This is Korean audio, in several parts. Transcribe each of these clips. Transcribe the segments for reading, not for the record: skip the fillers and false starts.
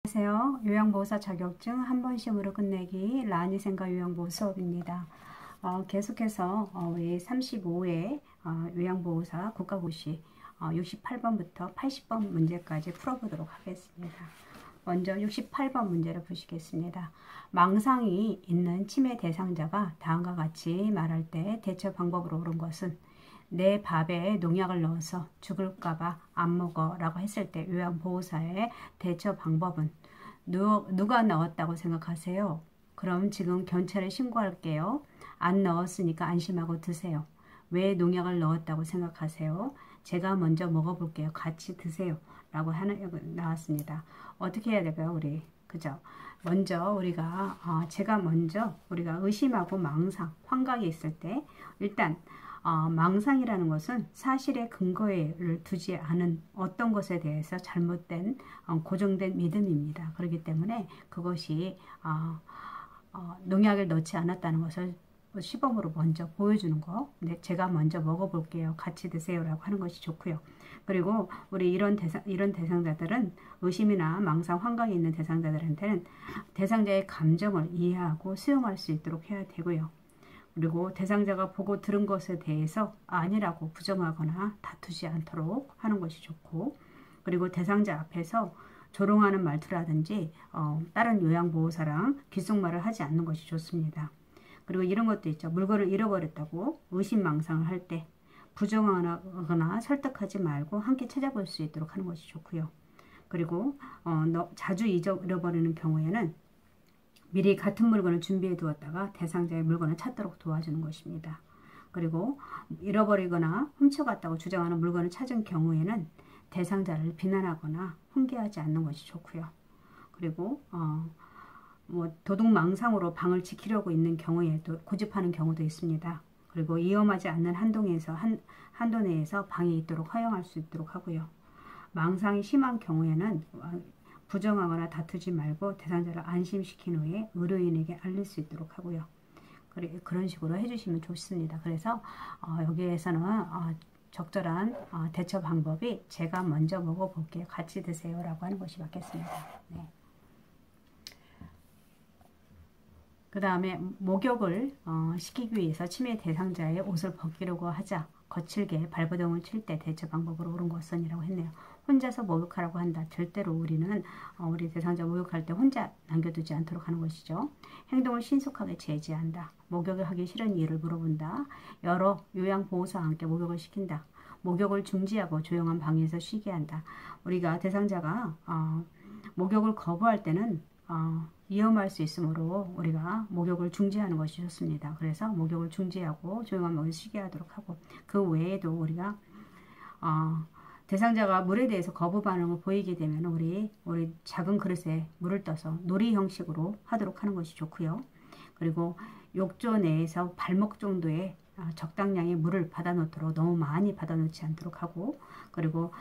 안녕하세요. 요양보호사 자격증 한 번 시험으로 끝내기 라니생과 요양보호 수업입니다. 계속해서 우리 35회 요양보호사 국가고시 68번부터 80번 문제까지 풀어보도록 하겠습니다. 먼저 68번 문제를 보시겠습니다. 망상이 있는 치매 대상자가 다음과 같이 말할 때 대처 방법으로 옳은 것은 내 밥에 농약을 넣어서 죽을까봐 안 먹어 라고 했을 때 요양보호사의 대처 방법은 누가 넣었다고 생각하세요? 그럼 지금 경찰에 신고할게요. 안 넣었으니까 안심하고 드세요. 왜 농약을 넣었다고 생각하세요? 제가 먼저 먹어볼게요. 같이 드세요. 라고 나왔습니다. 어떻게 해야 될까요? 우리 그죠? 먼저 제가 먼저 우리가 의심하고 망상, 환각이 있을 때 일단 망상이라는 것은 사실의 근거를 두지 않은 어떤 것에 대해서 잘못된 고정된 믿음입니다. 그렇기 때문에 그것이 농약을 넣지 않았다는 것을 시범으로 먼저 보여주는 거. 근데 제가 먼저 먹어볼게요. 같이 드세요라고 하는 것이 좋고요. 그리고 우리 이런 대상자들은 의심이나 망상, 환각이 있는 대상자들한테는 대상자의 감정을 이해하고 수용할 수 있도록 해야 되고요. 그리고 대상자가 보고 들은 것에 대해서 아니라고 부정하거나 다투지 않도록 하는 것이 좋고, 그리고 대상자 앞에서 조롱하는 말투라든지 다른 요양보호사랑 귓속말을 하지 않는 것이 좋습니다. 그리고 이런 것도 있죠. 물건을 잃어버렸다고 의심망상을 할 때 부정하거나 설득하지 말고 함께 찾아볼 수 있도록 하는 것이 좋고요. 그리고 자주 잃어버리는 경우에는 미리 같은 물건을 준비해 두었다가 대상자의 물건을 찾도록 도와주는 것입니다. 그리고 잃어버리거나 훔쳐갔다고 주장하는 물건을 찾은 경우에는 대상자를 비난하거나 훈계하지 않는 것이 좋고요. 그리고 도둑망상으로 방을 지키려고 있는 경우에도 고집하는 경우도 있습니다. 그리고 위험하지 않는 한도 내에서 방이 있도록 허용할 수 있도록 하고요. 망상이 심한 경우에는 부정하거나 다투지 말고 대상자를 안심시킨 후에 의료인에게 알릴 수 있도록 하고요. 그런 식으로 해주시면 좋습니다. 그래서 여기에서는 적절한 대처 방법이 제가 먼저 먹어볼게요. 같이 드세요 라고 하는 것이 맞겠습니다. 네. 그 다음에 목욕을 시키기 위해서 치매 대상자의 옷을 벗기려고 하자 거칠게 발버둥을 칠 때 대처 방법으로 옳은 것은이라고 했네요. 혼자서 목욕하라고 한다. 절대로 우리는 우리 대상자 목욕할 때 혼자 남겨두지 않도록 하는 것이죠. 행동을 신속하게 제지한다. 목욕을 하기 싫은 이유를 물어본다. 여러 요양보호사와 함께 목욕을 시킨다. 목욕을 중지하고 조용한 방에서 쉬게 한다. 우리가 대상자가 목욕을 거부할 때는 위험할 수 있으므로 우리가 목욕을 중지하는 것이 좋습니다. 그래서 목욕을 중지하고 조용한 방에서 쉬게 하도록 하고, 그 외에도 우리가 대상자가 물에 대해서 거부 반응을 보이게 되면 우리 작은 그릇에 물을 떠서 놀이 형식으로 하도록 하는 것이 좋고요. 그리고 욕조 내에서 발목 정도의 적당량의 물을 받아놓도록 너무 많이 받아놓지 않도록 하고, 그리고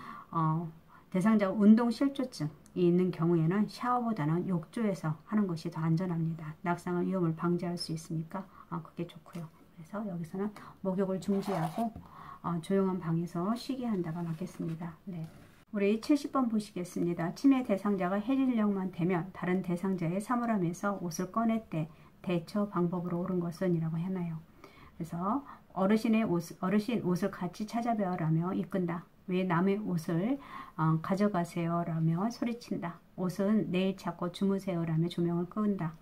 대상자가 운동 실조증이 있는 경우에는 샤워보다는 욕조에서 하는 것이 더 안전합니다. 낙상의 위험을 방지할 수 있으니까 그게 좋고요. 그래서 여기서는 목욕을 중지하고 조용한 방에서 쉬게 한다가 맞겠습니다. 네. 우리 70번 보시겠습니다. 치매 대상자가 해질녘만 되면 다른 대상자의 사물함에서 옷을 꺼낼 때 대처 방법으로 옳은 것은 이라고 하나요. 그래서 어르신 옷을 같이 찾아뵈어 라며 이끈다. 왜 남의 옷을 가져가세요 라며 소리친다. 옷은 내일 찾고 주무세요 라며 조명을 끈다.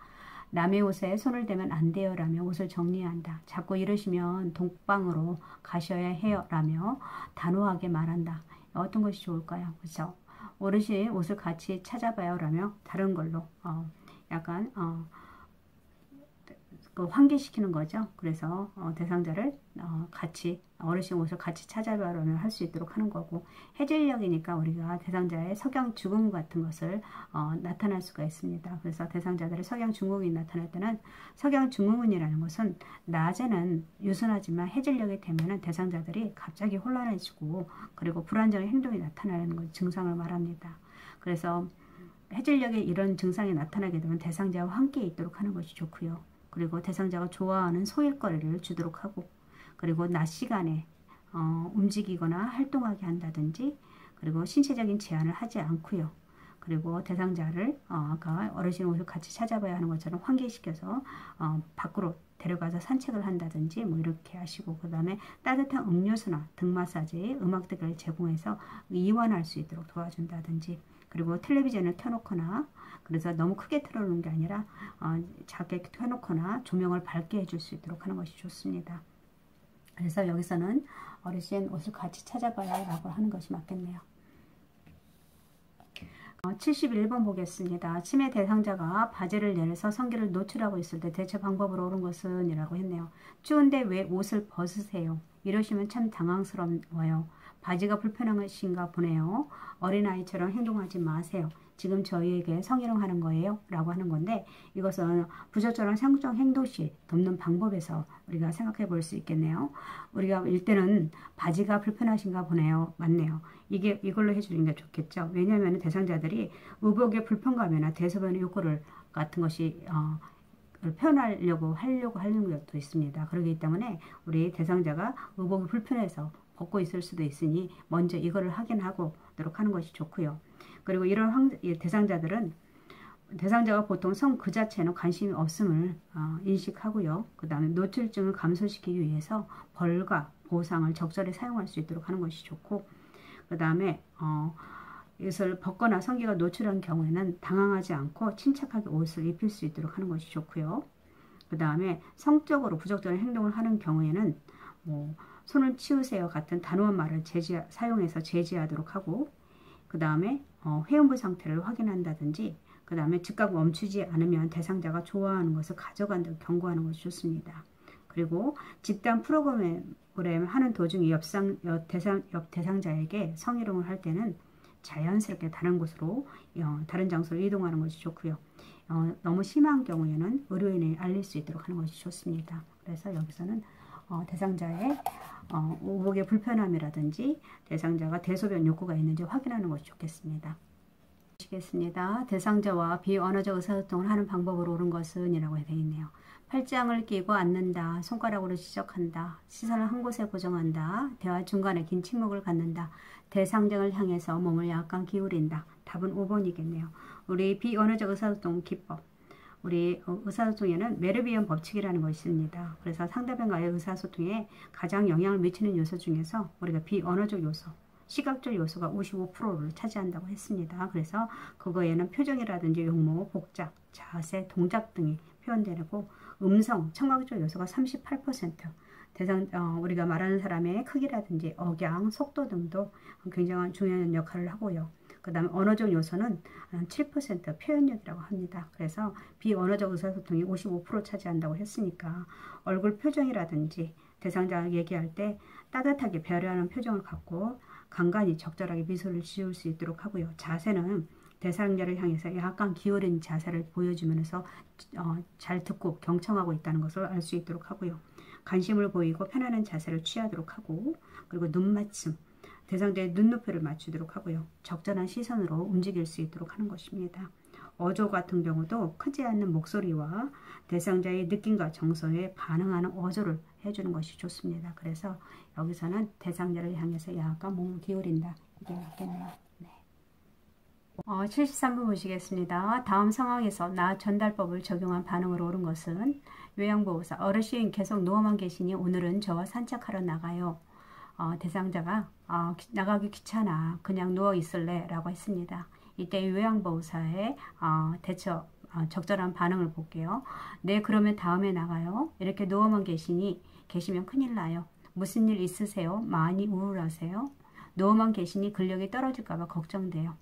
남의 옷에 손을 대면 안 돼요 라며 옷을 정리한다. 자꾸 이러시면 독방으로 가셔야 해요 라며 단호하게 말한다. 어떤 것이 좋을까요? 그렇죠? 어르신 옷을 같이 찾아봐요 라며 다른 걸로 약간 환기시키는 거죠. 그래서 대상자를 어르신 옷을 같이 찾아봐라면 할 수 있도록 하는 거고, 해질녘이니까 우리가 대상자의 석양 증후 같은 것을 나타날 수가 있습니다. 그래서 대상자들의 석양 증후군이 나타날 때는, 석양 증후군이라는 것은 낮에는 유순하지만 해질녘이 되면은 대상자들이 갑자기 혼란해지고 그리고 불안정한 행동이 나타나는 증상을 말합니다. 그래서 해질녘에 이런 증상이 나타나게 되면 대상자와 함께 있도록 하는 것이 좋고요. 그리고 대상자가 좋아하는 소일거리를 주도록 하고, 그리고 낮 시간에 움직이거나 활동하게 한다든지, 그리고 신체적인 제한을 하지 않고요. 그리고 대상자를 아까 어르신 옷을 같이 찾아봐야 하는 것처럼 환기시켜서 밖으로 데려가서 산책을 한다든지 뭐 이렇게 하시고, 그 다음에 따뜻한 음료수나 등 마사지, 음악 등을 제공해서 이완할 수 있도록 도와준다든지, 그리고 텔레비전을 켜놓거나, 그래서 너무 크게 틀어놓는 게 아니라 작게 켜놓거나 조명을 밝게 해줄 수 있도록 하는 것이 좋습니다. 그래서 여기서는 어르신 옷을 같이 찾아봐야 라고 하는 것이 맞겠네요. 71번 보겠습니다. 치매 대상자가 바지를 내려서 성기를 노출하고 있을 때 대처 방법으로 옳은 것은? 이라고 했네요. 추운데 왜 옷을 벗으세요? 이러시면 참 당황스러워요. 바지가 불편하신가 보네요. 어린아이처럼 행동하지 마세요. 지금 저희에게 성희롱하는 거예요? 라고 하는 건데, 이것은 부적절한 성적 행동 시 돕는 방법에서 우리가 생각해 볼 수 있겠네요. 우리가 일단은 바지가 불편하신가 보네요. 맞네요. 이걸로 해주는 게 좋겠죠. 왜냐하면 대상자들이 의복의 불편감이나 대소변의 욕구를 같은 것이 표현하려고 하는 것도 있습니다. 그렇기 때문에 우리 대상자가 의복이 불편해서 벗고 있을 수도 있으니 먼저 이거를 확인하도록 하는 것이 좋고요. 그리고 이런 대상자가 보통 성 그 자체는 관심이 없음을 인식하고요. 그 다음에 노출증을 감소시키기 위해서 벌과 보상을 적절히 사용할 수 있도록 하는 것이 좋고, 그 다음에 이것을 벗거나 성기가 노출한 경우에는 당황하지 않고 침착하게 옷을 입힐 수 있도록 하는 것이 좋고요. 그 다음에 성적으로 부적절한 행동을 하는 경우에는 손을 치우세요 같은 단호한 말을 사용해서 제지하도록 하고, 그 다음에 회음부 상태를 확인한다든지, 그 다음에 즉각 멈추지 않으면 대상자가 좋아하는 것을 가져간다고 경고하는 것이 좋습니다. 그리고 집단 프로그램 하는 도중 옆 대상자에게 성희롱을 할 때는 자연스럽게 다른 장소로 이동하는 것이 좋고요. 너무 심한 경우에는 의료인에 알릴 수 있도록 하는 것이 좋습니다. 그래서 여기서는 대상자의 의복의 불편함이라든지 대상자가 대소변 욕구가 있는지 확인하는 것이 좋겠습니다. 보시겠습니다. 대상자와 비언어적 의사소통을 하는 방법으로 옳은 것은? 이라고 되어 있네요. 팔짱을 끼고 앉는다, 손가락으로 지적한다, 시선을 한 곳에 고정한다, 대화 중간에 긴 침묵을 갖는다, 대상자를 향해서 몸을 약간 기울인다. 답은 5번이겠네요. 우리 비언어적 의사소통 기법, 우리 의사소통에는 메르비언 법칙이라는 것이 있습니다. 그래서 상대방과의 의사소통에 가장 영향을 미치는 요소 중에서 우리가 비언어적 요소, 시각적 요소가 55%를 차지한다고 했습니다. 그래서 그거에는 표정이라든지 용모, 복작, 자세, 동작 등이 표현되고, 음성, 청각적 요소가 38%, 우리가 말하는 사람의 크기라든지 억양, 속도 등도 굉장히 중요한 역할을 하고요. 그 다음에 언어적 요소는 7% 표현력이라고 합니다. 그래서 비언어적 의사소통이 55% 차지한다고 했으니까 얼굴 표정이라든지 대상자가 얘기할 때 따뜻하게 배려하는 표정을 갖고 간간히 적절하게 미소를 지을 수 있도록 하고요. 자세는 대상자를 향해서 약간 기울인 자세를 보여주면서 잘 듣고 경청하고 있다는 것을 알 수 있도록 하고요. 관심을 보이고 편안한 자세를 취하도록 하고, 그리고 눈맞춤, 대상자의 눈높이를 맞추도록 하고요. 적절한 시선으로 움직일 수 있도록 하는 것입니다. 어조 같은 경우도 크지 않는 목소리와 대상자의 느낌과 정서에 반응하는 어조를 해주는 것이 좋습니다. 그래서 여기서는 대상자를 향해서 약간 몸을 기울인다. 이게 맞겠네요. 네. 73번 보시겠습니다. 다음 상황에서 나 전달법을 적용한 반응으로 옳은 것은? 요양보호사, 어르신 계속 누워만 계시니 오늘은 저와 산책하러 나가요. 대상자가 나가기 귀찮아, 그냥 누워 있을래? 라고 했습니다. 이때 요양보호사의 대처 적절한 반응을 볼게요. 네, 그러면 다음에 나가요. 이렇게 누워만 계시면 큰일 나요. 무슨 일 있으세요? 많이 우울하세요? 누워만 계시니 근력이 떨어질까봐 걱정돼요.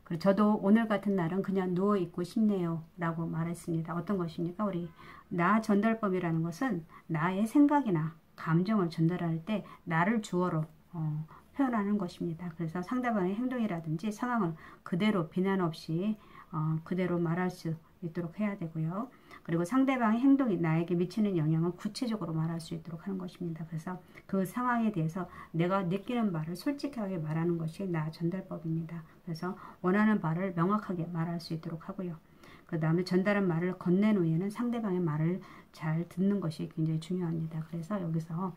그리고 저도 오늘 같은 날은 그냥 누워있고 싶네요. 라고 말했습니다. 어떤 것입니까? 우리 나 전달법이라는 것은 나의 생각이나 감정을 전달할 때 나를 주어로 표현하는 것입니다. 그래서 상대방의 행동이라든지 상황을 그대로 비난 없이 그대로 말할 수 있도록 해야 되고요. 그리고 상대방의 행동이 나에게 미치는 영향을 구체적으로 말할 수 있도록 하는 것입니다. 그래서 그 상황에 대해서 내가 느끼는 바를 솔직하게 말하는 것이 나 전달법입니다. 그래서 원하는 바를 명확하게 말할 수 있도록 하고요. 그 다음에 전달한 말을 건넨 후에는 상대방의 말을 잘 듣는 것이 굉장히 중요합니다. 그래서 여기서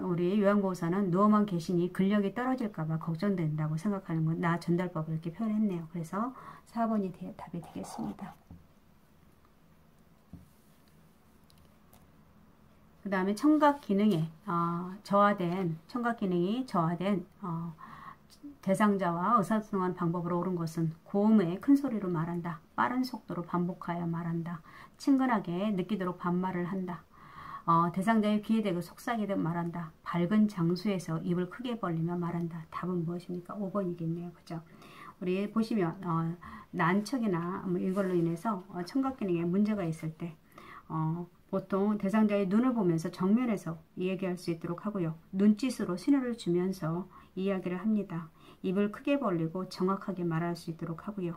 우리 요양보호사는 누워만 계시니 근력이 떨어질까봐 걱정된다고 생각하는 건 나 전달법을 이렇게 표현했네요. 그래서 4번이 답이 되겠습니다. 그 다음에 청각 기능이 저하된 대상자와 의사소통하는 방법으로 옳은 것은 고음에 큰 소리로 말한다. 빠른 속도로 반복하여 말한다. 친근하게 느끼도록 반말을 한다. 대상자의 귀에 대고 속삭이듯 말한다. 밝은 장소에서 입을 크게 벌리며 말한다. 답은 무엇입니까? 5번이겠네요. 그죠? 우리 보시면 난척이나 뭐 이걸로 인해서 청각 기능에 문제가 있을 때 보통 대상자의 눈을 보면서 정면에서 이야기할 수 있도록 하고요. 눈짓으로 신호를 주면서 이야기를 합니다. 입을 크게 벌리고 정확하게 말할 수 있도록 하고요.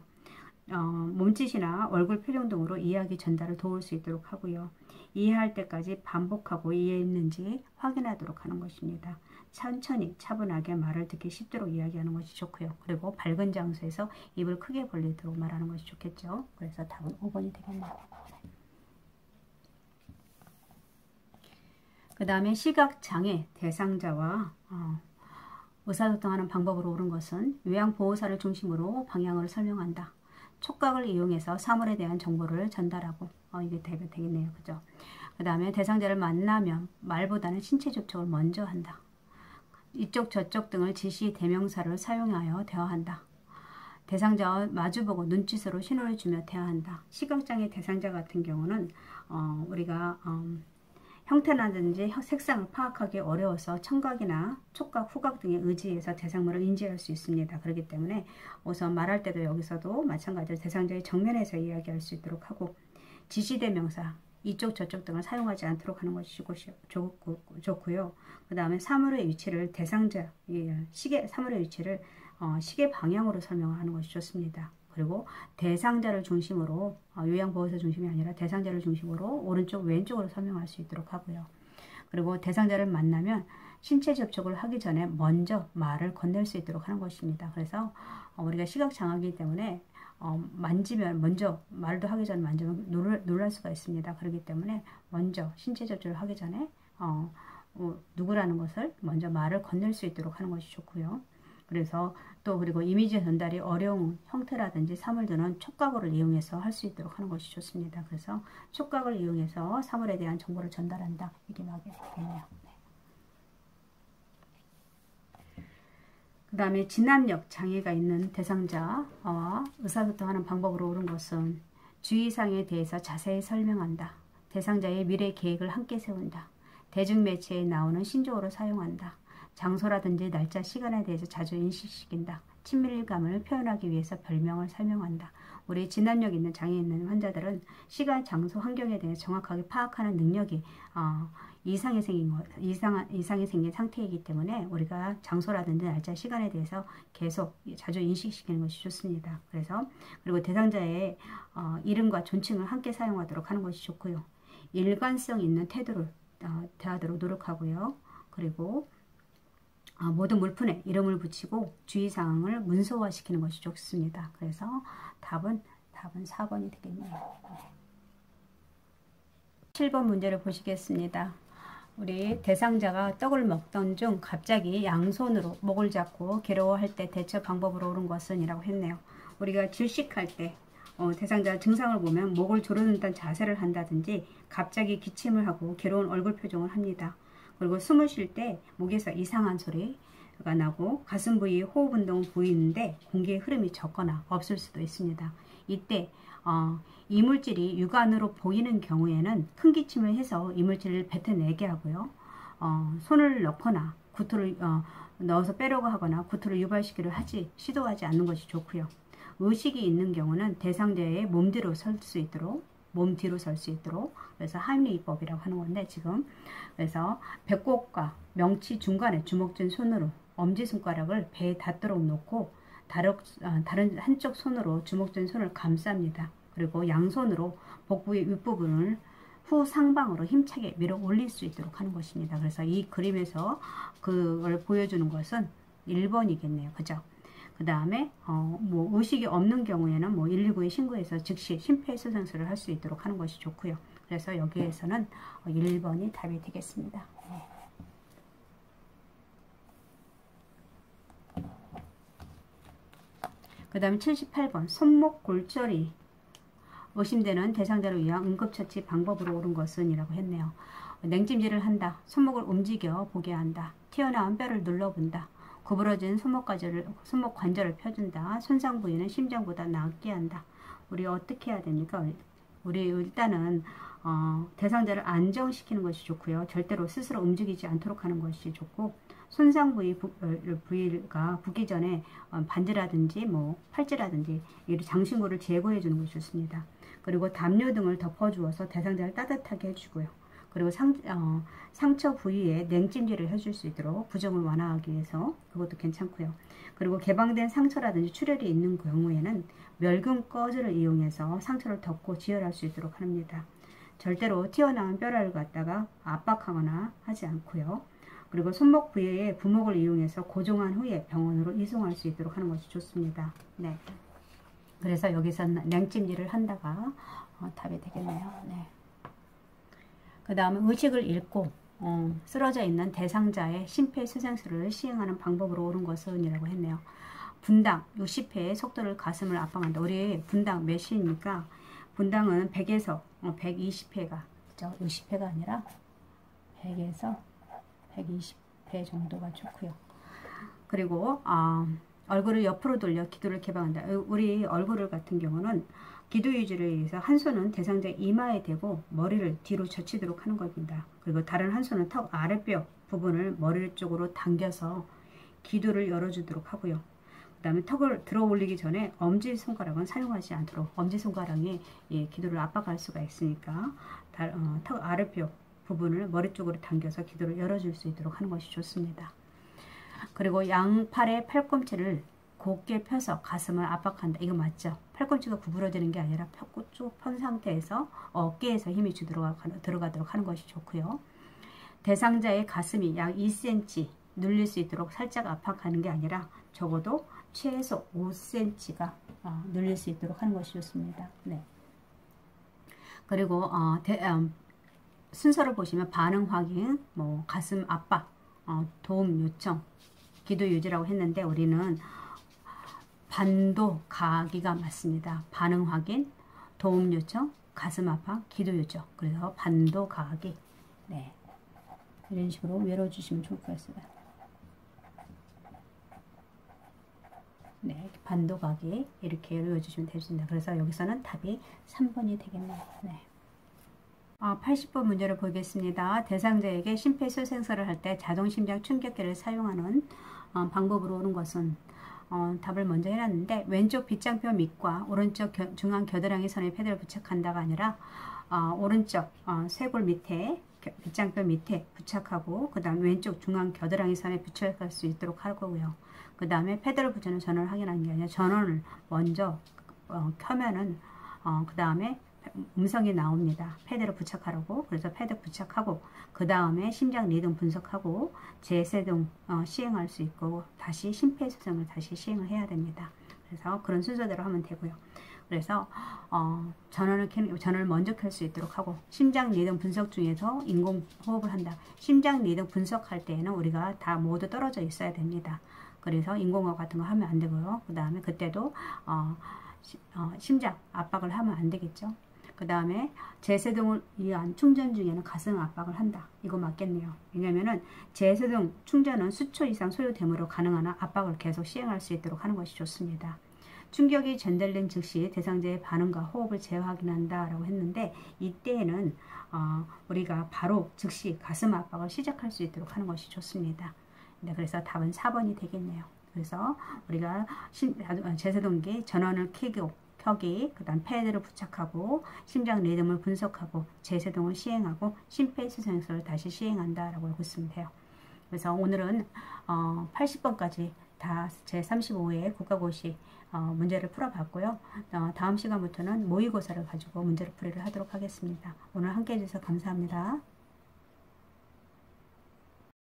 몸짓이나 얼굴 표정 등으로 이야기 전달을 도울 수 있도록 하고요. 이해할 때까지 반복하고 이해했는지 확인하도록 하는 것입니다. 천천히 차분하게 말을 듣기 쉽도록 이야기하는 것이 좋고요. 그리고 밝은 장소에서 입을 크게 벌리도록 말하는 것이 좋겠죠. 그래서 답은 5번이 되겠네요. 그 다음에 시각장애 대상자와 의사소통하는 방법으로 옳은 것은 요양보호사를 중심으로 방향을 설명한다. 촉각을 이용해서 사물에 대한 정보를 전달하고 이게 되겠네요. 그죠? 그 다음에 대상자를 만나면 말보다는 신체 접촉을 먼저 한다. 이쪽 저쪽 등을 지시 대명사를 사용하여 대화한다. 대상자와 마주보고 눈짓으로 신호를 주며 대화한다. 시각장애 대상자 같은 경우는 우리가 형태라든지 색상을 파악하기 어려워서 청각이나 촉각, 후각 등에 의지해서 대상물을 인지할 수 있습니다. 그렇기 때문에 우선 말할 때도 여기서도 마찬가지로 대상자의 정면에서 이야기할 수 있도록 하고 지시대명사, 이쪽 저쪽 등을 사용하지 않도록 하는 것이 좋고요. 그 다음에 사물의 위치를 사물의 위치를 시계 방향으로 설명하는 것이 좋습니다. 그리고 대상자를 중심으로 요양보호사 중심이 아니라 대상자를 중심으로 오른쪽 왼쪽으로 설명할 수 있도록 하고요. 그리고 대상자를 만나면 신체 접촉을 하기 전에 먼저 말을 건넬 수 있도록 하는 것입니다. 그래서 우리가 시각장애이기 때문에 만지면 먼저 말도 하기 전에 만지면 놀랄 수가 있습니다. 그렇기 때문에 먼저 신체 접촉을 하기 전에 누구라는 것을 먼저 말을 건넬 수 있도록 하는 것이 좋고요. 그래서 그리고 이미지 전달이 어려운 형태라든지 사물들은 촉각을 이용해서 할 수 있도록 하는 것이 좋습니다. 그래서 촉각을 이용해서 사물에 대한 정보를 전달한다. 이게 맞겠네요. 그 다음에 진압력 장애가 있는 대상자와 의사소통하는 방법으로 옳은 것은 주의사항에 대해서 자세히 설명한다. 대상자의 미래 계획을 함께 세운다. 대중매체에 나오는 신조어를 사용한다. 장소라든지 날짜, 시간에 대해서 자주 인식시킨다. 친밀감을 표현하기 위해서 별명을 설명한다. 우리 진압력 있는 장애 있는 환자들은 시간, 장소, 환경에 대해 정확하게 파악하는 능력이 이상이 생긴 상태이기 때문에 우리가 장소라든지 날짜, 시간에 대해서 계속 자주 인식시키는 것이 좋습니다. 그리고 대상자의 이름과 존칭을 함께 사용하도록 하는 것이 좋고요. 일관성 있는 태도를 대하도록 노력하고요. 그리고 모든 물품에 이름을 붙이고 주의사항을 문서화시키는 것이 좋습니다. 그래서 답은 4번이 되겠네요. 7번 문제를 보시겠습니다. 우리 대상자가 떡을 먹던 중 갑자기 양손으로 목을 잡고 괴로워할 때 대처 방법으로 옳은 것은 이라고 했네요. 우리가 질식할 때 대상자 증상을 보면 목을 조르는 자세를 한다든지 갑자기 기침을 하고 괴로운 얼굴 표정을 합니다. 그리고 숨을 쉴 때 목에서 이상한 소리가 나고 가슴 부위 호흡 운동은 보이는데 공기의 흐름이 적거나 없을 수도 있습니다. 이때 이물질이 육안으로 보이는 경우에는 큰 기침을 해서 이물질을 뱉어내게 하고요. 손을 넣거나 구토를 넣어서 빼려고 하거나 구토를 시도하지 않는 것이 좋고요. 의식이 있는 경우는 대상자의 몸 뒤로 설 수 있도록 그래서 하임리히법이라고 하는 건데 그래서 배꼽과 명치 중간에 주먹 쥔 손으로 엄지손가락을 배에 닿도록 놓고 다른 한쪽 손으로 주먹 쥔 손을 감쌉니다. 그리고 양손으로 복부의 윗부분을 후 상방으로 힘차게 밀어 올릴 수 있도록 하는 것입니다. 그래서 이 그림에서 그걸 보여주는 것은 1번이겠네요. 그죠? 그 다음에 의식이 없는 경우에는 119에 신고해서 즉시 심폐소생술을 할 수 있도록 하는 것이 좋고요. 그래서 여기에서는 1번이 답이 되겠습니다. 그 다음에 78번 손목 골절이 의심되는 대상자를 위한 응급처치 방법으로 옳은 것은 이라고 했네요. 냉찜질을 한다. 손목을 움직여 보게 한다. 튀어나온 뼈를 눌러본다. 구부러진 손목 관절을 펴준다. 손상 부위는 심장보다 낫게 한다. 우리 어떻게 해야 됩니까? 우리 일단은 대상자를 안정시키는 것이 좋고요. 절대로 스스로 움직이지 않도록 하는 것이 좋고, 손상 부위가 붓기 전에 반지라든지 뭐 팔찌라든지 장신구를 제거해 주는 것이 좋습니다. 그리고 담요 등을 덮어주어서 대상자를 따뜻하게 해주고요. 그리고 상처 부위에 냉찜질을 해줄 수 있도록 부종을 완화하기 위해서 그것도 괜찮고요. 그리고 개방된 상처라든지 출혈이 있는 경우에는 멸균 꺼즈를 이용해서 상처를 덮고 지혈할 수 있도록 합니다. 절대로 튀어나온 뼈를 갖다가 압박하거나 하지 않고요. 그리고 손목 부위에 부목을 이용해서 고정한 후에 병원으로 이송할 수 있도록 하는 것이 좋습니다. 네. 그래서 여기서 냉찜질을 한다가 답이 되겠네요. 네. 그 다음에 의식을 잃고 쓰러져 있는 대상자의 심폐소생술을 시행하는 방법으로 옳은 것은 이라고 했네요. 분당 60회의 속도를 가슴을 압박한다. 우리 분당 몇 시입니까? 분당은 100에서 120회가 그죠? 60회가 아니라 100에서 120회 정도가 좋고요. 그리고 얼굴을 옆으로 돌려 기도를 개방한다. 우리 얼굴을 같은 경우는 기도 유지를 위해서 한 손은 대상자 이마에 대고 머리를 뒤로 젖히도록 하는 겁니다. 그리고 다른 한 손은 턱 아랫뼈 부분을 머리 쪽으로 당겨서 기도를 열어주도록 하고요. 그 다음에 턱을 들어 올리기 전에 엄지손가락은 사용하지 않도록, 엄지손가락이 기도를 압박할 수가 있으니까 턱 아랫뼈 부분을 머리 쪽으로 당겨서 기도를 열어줄 수 있도록 하는 것이 좋습니다. 그리고 양팔의 팔꿈치를 곧게 펴서 가슴을 압박한다. 이거 맞죠? 팔꿈치가 구부러지는 게 아니라 쭉 편 상태에서 어깨에서 힘이 들어가도록 하는 것이 좋고요. 대상자의 가슴이 약 2cm 눌릴 수 있도록 살짝 압박하는 게 아니라 적어도 최소 5cm가 눌릴 수 있도록 하는 것이 좋습니다. 네. 그리고 순서를 보시면 반응 확인, 가슴 압박, 도움 요청, 기도 유지라고 했는데 우리는 반도 가기가 맞습니다. 반응 확인, 도움 요청, 가슴 압박, 기도 요청. 그래서 반도 가기. 네. 이런 식으로 외워주시면 좋을 것 같습니다. 네. 반도 가기. 이렇게 외워주시면 되겠습니다. 그래서 여기서는 답이 3번이 되겠네요. 네. 80번 문제를 보겠습니다. 대상자에게 심폐소생술을 할 때 자동심장 충격기를 사용하는 방법으로 오는 것은 답을 먼저 해놨는데 왼쪽 빗장뼈 밑과 오른쪽 중앙 겨드랑이 선에 패드를 부착한다가 아니라 오른쪽 쇄골 밑에 빗장뼈 밑에 부착하고 그 다음 왼쪽 중앙 겨드랑이 선에 부착할 수 있도록 하고요. 그 다음에 패드를 붙이는 전원을 확인하는 게 아니라 전원을 먼저 켜면은 그 다음에 음성이 나옵니다. 패드를 부착하라고. 그래서 패드 부착하고 그 다음에 심장 리듬 분석하고 재세동 시행할 수 있고 다시 심폐소생을 다시 시행을 해야 됩니다. 그래서 그런 순서대로 하면 되고요. 그래서 전원을 먼저 켤 수 있도록 하고 심장 리듬 분석 중에서 인공호흡을 한다. 심장 리듬 분석할 때에는 우리가 다 모두 떨어져 있어야 됩니다. 그래서 인공호흡 같은 거 하면 안 되고요. 그 다음에 그때도 심장 압박을 하면 안 되겠죠. 그 다음에 재세동을 위한 충전 중에는 가슴 압박을 한다. 이거 맞겠네요. 왜냐면은 재세동 충전은 수초 이상 소요되므로 가능한 한 압박을 계속 시행할 수 있도록 하는 것이 좋습니다. 충격이 전달된 즉시 대상자의 반응과 호흡을 재확인한다 라고 했는데 이때에는 우리가 바로 즉시 가슴 압박을 시작할 수 있도록 하는 것이 좋습니다. 네, 그래서 답은 4번이 되겠네요. 그래서 우리가 재세동기 전원을 켜기, 그 다음 패드를 부착하고 심장 리듬을 분석하고 재세동을 시행하고 심폐소생술을 다시 시행한다 라고 알고 있으면 돼요. 그래서 오늘은 80번까지 다 제35회 국가고시 문제를 풀어봤고요. 다음 시간부터는 모의고사를 가지고 문제를 풀이를 하도록 하겠습니다. 오늘 함께 해주셔서 감사합니다.